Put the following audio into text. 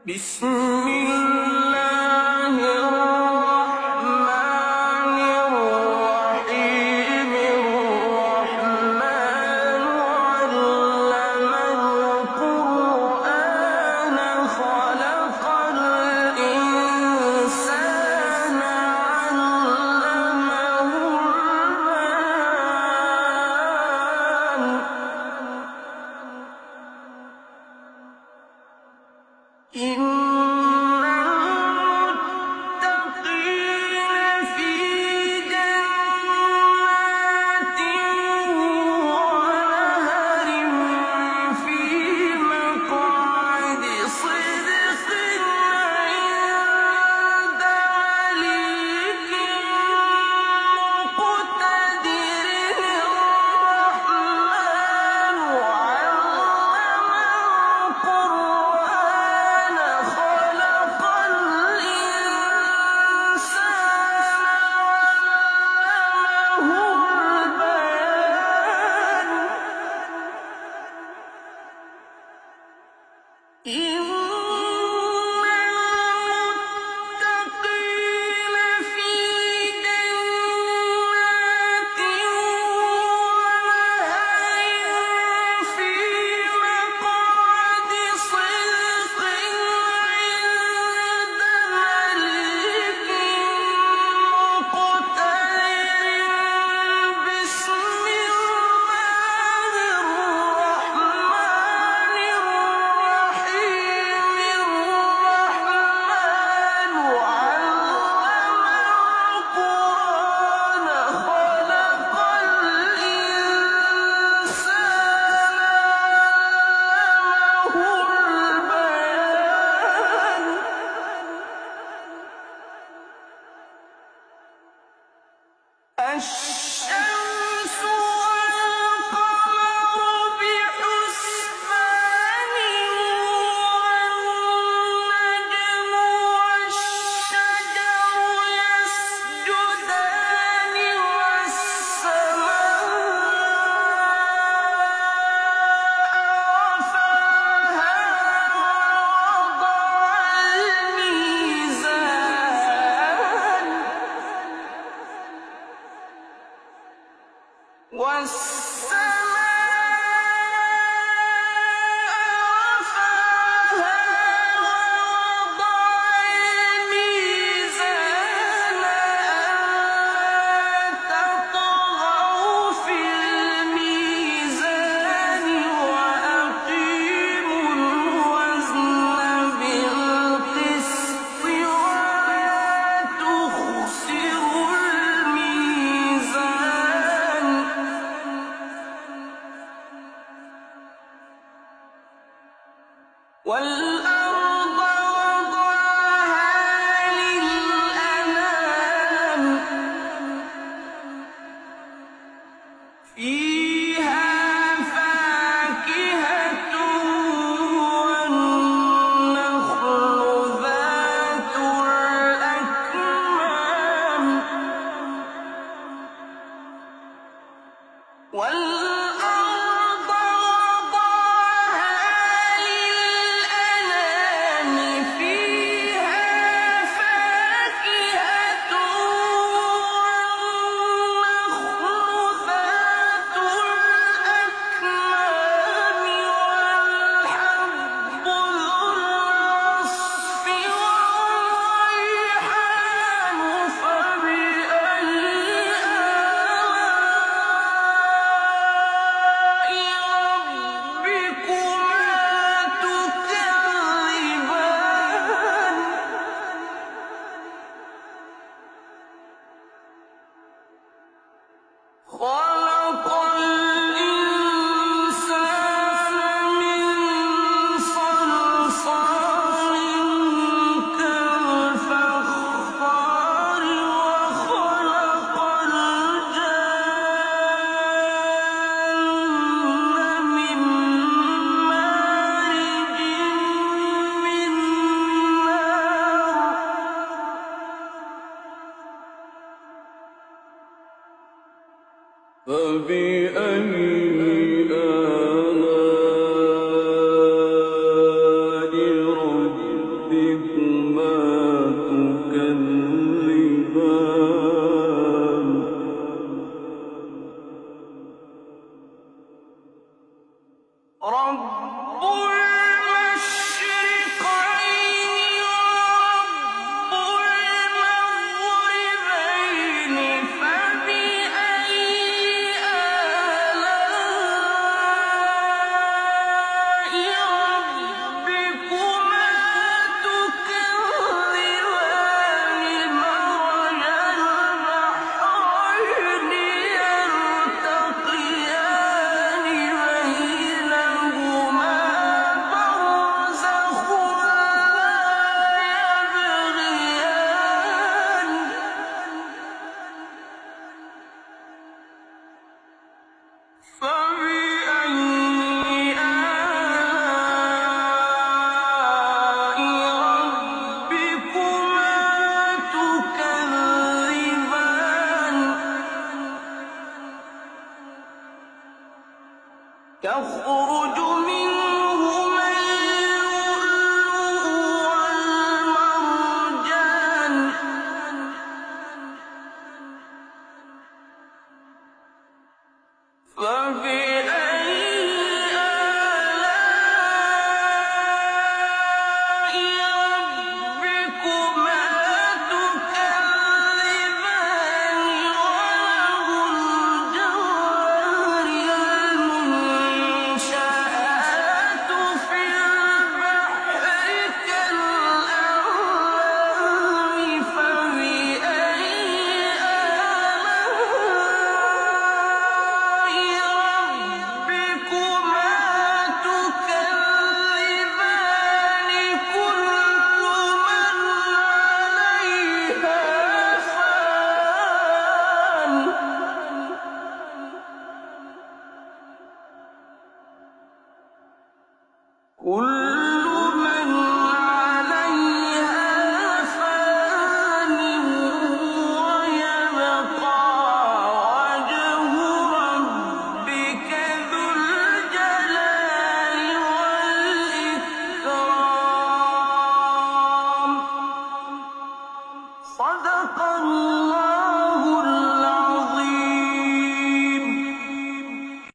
بسم الله الرحمن الرحيم الرحمن علم القرآن خلق الإنسان علمه البيان إن المتقين في جنات ونهر في مقعد صدق عند مليك مقتدر الرحمن علم القرآن خلق الإنسان علمه البيان إن المتقين في جنات ونهر في مقعد صدق عند مليك مقتدر بسم الله الرحمن الرحيم الرحمن علم القرآن خلق الإنسان علمه البيان الشمس والقمر بحسبان والنجم والشجر يسجدان والسماء رفعها ووضع الميزان والسماء رفعها ووضع الميزان ألا تطغوا في الميزان وأقيموا الوزن بالقسط ولا تخسروا الميزان والأرض وضعها للأنام فيها فاكهة والنخل ذات الأكمام والأرض وضعها للأنام فيها فاكهة والنخل ذات الأكمام والحب ذو العصف والريحان فبأي ربكما تكذبان خلق الإنسان من صلصال كالفخار وخلق الجان من مارج من نار فبأي آلاء ربكما يخرج منهما اللؤلؤ والمرجان فبأي آلاء ربكما تكذبان وله الجوار المنشآت في البحر كالأعلام فبأي آلاء ربكما تكذبان كل من عليها فان كل